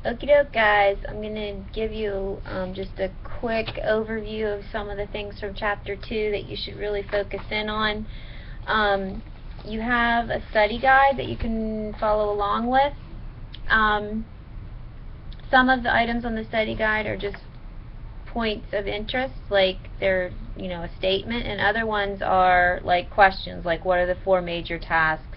Okie doke, guys. I'm going to give you just a quick overview of some of the things from Chapter 2 that you should really focus in on. You have a study guide that you can follow along with. Some of the items on the study guide are just points of interest, like they're, a statement, and other ones are like questions, like what are the 4 major tasks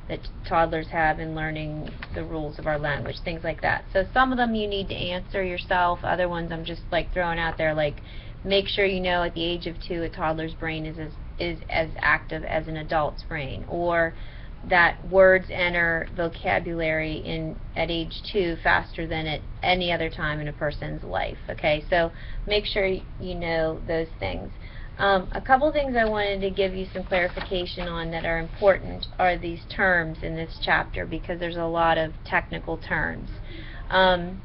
that toddlers have in learning the rules of our language, things like that. So some of them you need to answer yourself, other ones I'm just like throwing out there, like make sure you know at the age of 2 a toddler's brain is as active as an adult's brain, or that words enter vocabulary at age 2 faster than at any other time in a person's life. Okay, so make sure you know those things. A couple things I wanted to give you some clarification on that are important are these terms in this chapter, because there's a lot of technical terms. And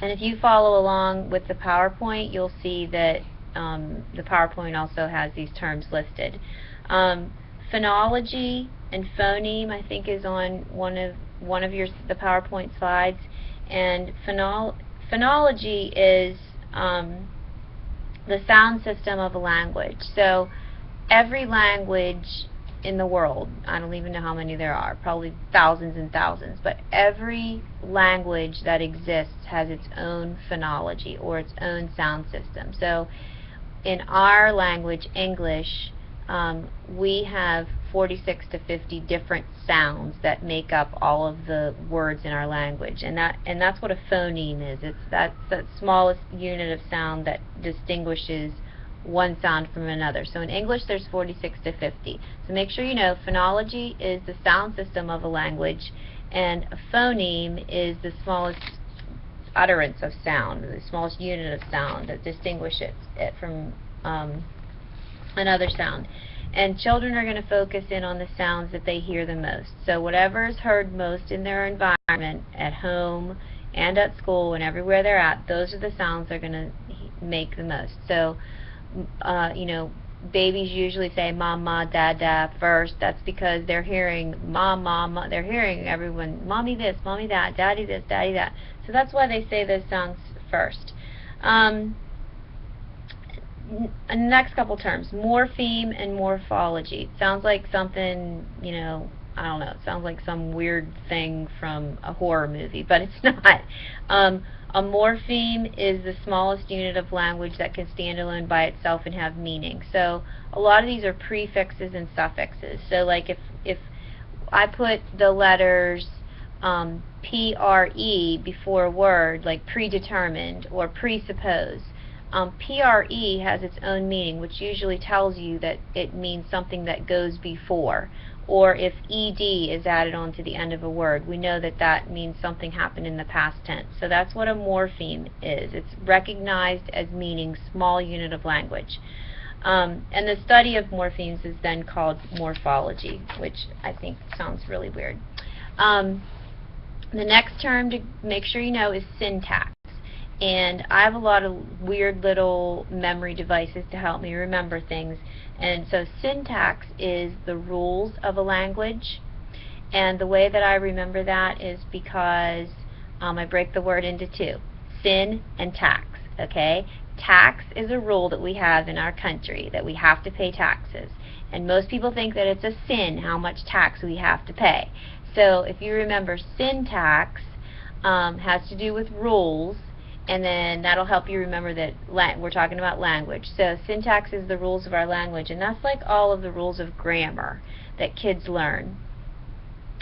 if you follow along with the PowerPoint, you'll see that the PowerPoint also has these terms listed. Phonology and phoneme, I think, is on one of the PowerPoint slides. And phonology is the sound system of a language. So every language in the world, I don't even know how many there are, probably thousands and thousands, but every language that exists has its own phonology, or its own sound system. So in our language, English, we have 46 to 50 different sounds that make up all of the words in our language, and that's what a phoneme is. That's the smallest unit of sound that distinguishes one sound from another. So in English there's 46 to 50. So make sure you know phonology is the sound system of a language, and a phoneme is the smallest utterance of sound, the smallest unit of sound that distinguishes it from another sound. And children are going to focus in on the sounds that they hear the most. So whatever is heard most in their environment, at home and at school and everywhere they're at, those are the sounds they're going to make the most. So, babies usually say mama, dada first. That's because they're hearing mama, they're hearing everyone, mommy this, mommy that, daddy this, daddy that. So that's why they say those sounds first. Next couple terms, morpheme and morphology. It sounds like something, I don't know, it sounds like some weird thing from a horror movie, but it's not. A morpheme is the smallest unit of language that can stand alone by itself and have meaning. So a lot of these are prefixes and suffixes. So like if I put the letters PRE before a word, like predetermined or presuppose, PRE has its own meaning, which usually tells you that it means something that goes before. Or if ED is added onto the end of a word, we know that that means something happened in the past tense. So that's what a morpheme is. It's recognized as meaning small unit of language. And the study of morphemes is then called morphology, which I think sounds really weird. The next term to make sure you know is syntax. And I have a lot of weird little memory devices to help me remember things. And so syntax is the rules of a language. And the way that I remember that is because I break the word into 2, sin and tax. Okay? Tax is a rule that we have in our country, that we have to pay taxes. And most people think that it's a sin how much tax we have to pay. So if you remember, syntax has to do with rules, and then that'll help you remember that we're talking about language. So syntax is the rules of our language, and that's like all of the rules of grammar that kids learn.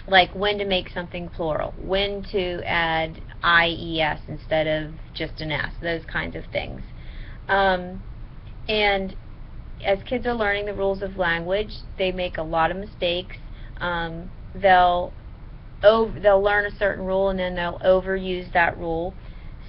Like when to make something plural, when to add IES instead of just an S, those kinds of things. And as kids are learning the rules of language, they make a lot of mistakes. They'll learn a certain rule and then they'll overuse that rule.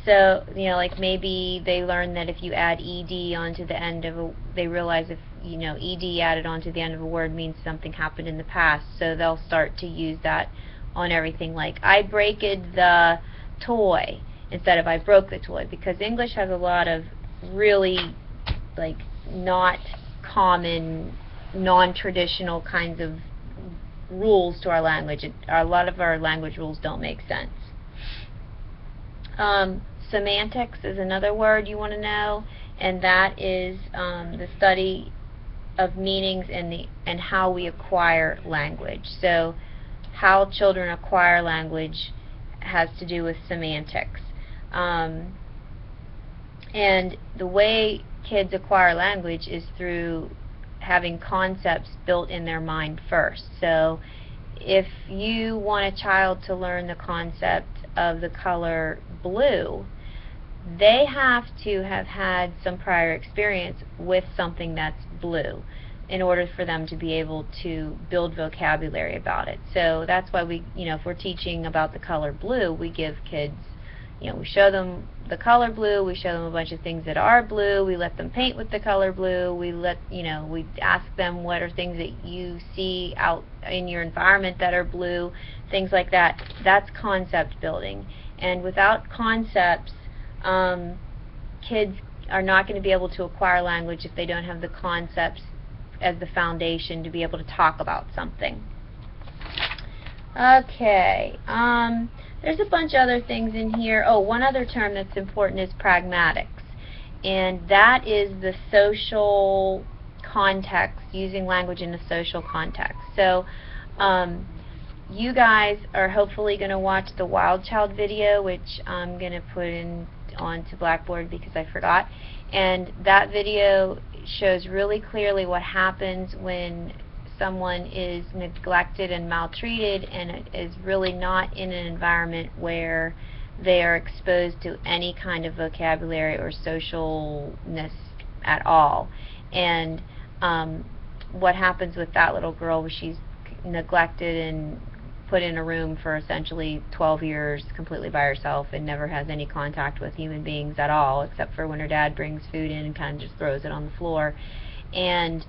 So, like maybe they learn that if you add ED onto the end of they realize if, ED added onto the end of a word means something happened in the past, so they'll start to use that on everything, like I breaked the toy instead of I broke the toy, because English has a lot of really, like, not common, non-traditional kinds of rules to our language. A lot of our language rules don't make sense. Semantics is another word you want to know, and that is the study of meanings and how we acquire language. So how children acquire language has to do with semantics. And the way kids acquire language is through having concepts built in their mind first. So if you want a child to learn the concept of the color blue, they have to have had some prior experience with something that's blue in order for them to be able to build vocabulary about it. So that's why we, if we're teaching about the color blue, we give kids, we show them the color blue, we show them a bunch of things that are blue, we let them paint with the color blue, we ask them what are things that you see out in your environment that are blue, things like that. That's concept building. And without concepts, kids are not going to be able to acquire language if they don't have the concepts as the foundation to be able to talk about something. Okay, there's a bunch of other things in here. Oh, one other term that's important is pragmatics, and that is the social context, using language in a social context. So you guys are hopefully going to watch the Wild Child video, which I'm going to put onto Blackboard because I forgot, and that video shows really clearly what happens when someone is neglected and maltreated and is really not in an environment where they are exposed to any kind of vocabulary or socialness at all. And what happens with that little girl was she's neglected and put in a room for essentially 12 years completely by herself and never has any contact with human beings at all, except for when her dad brings food in and kind of just throws it on the floor. And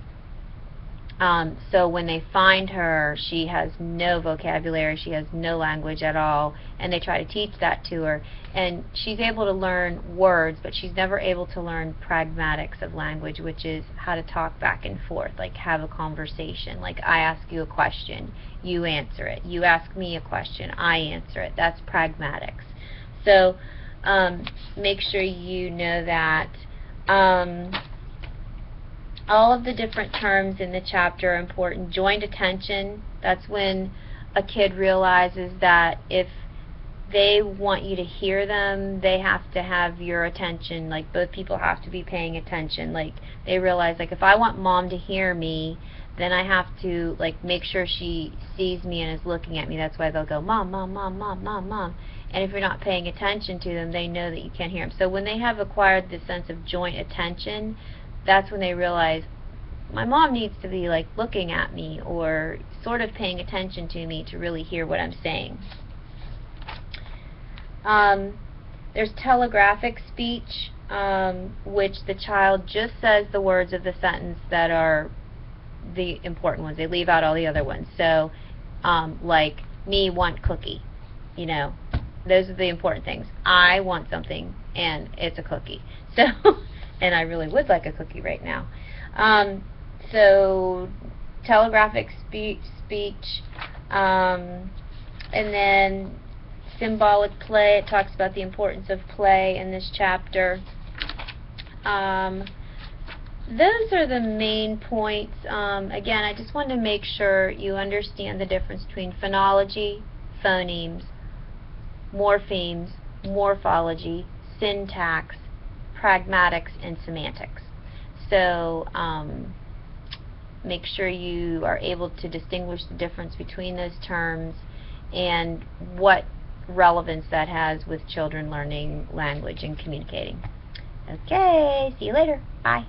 so when they find her, she has no vocabulary, she has no language at all, and they try to teach that to her. And she's able to learn words, but she's never able to learn pragmatics of language, which is how to talk back and forth, like have a conversation. Like I ask you a question, you answer it. You ask me a question, I answer it. That's pragmatics. So make sure you know that. All of the different terms in the chapter are important. Joint attention, that's when a kid realizes that if they want you to hear them, they have to have your attention. Like both people have to be paying attention. Like they realize, like if I want mom to hear me, then I have to like make sure she sees me and is looking at me. That's why they'll go mom, mom, mom, mom, mom, mom. And if you're not paying attention to them, they know that you can't hear them. So when they have acquired this sense of joint attention, that's when they realize my mom needs to be like looking at me or sort of paying attention to me to really hear what I'm saying. There's telegraphic speech, which the child just says the words of the sentence that are the important ones. They leave out all the other ones. So like me want cookie, those are the important things. I want something and it's a cookie. So and I really would like a cookie right now. So telegraphic speech, and then symbolic play. It talks about the importance of play in this chapter. Those are the main points. Again, I just want to make sure you understand the difference between phonology, phonemes, morphemes, morphology, syntax, pragmatics, and semantics. So make sure you are able to distinguish the difference between those terms and what relevance that has with children learning language and communicating. Okay, see you later. Bye.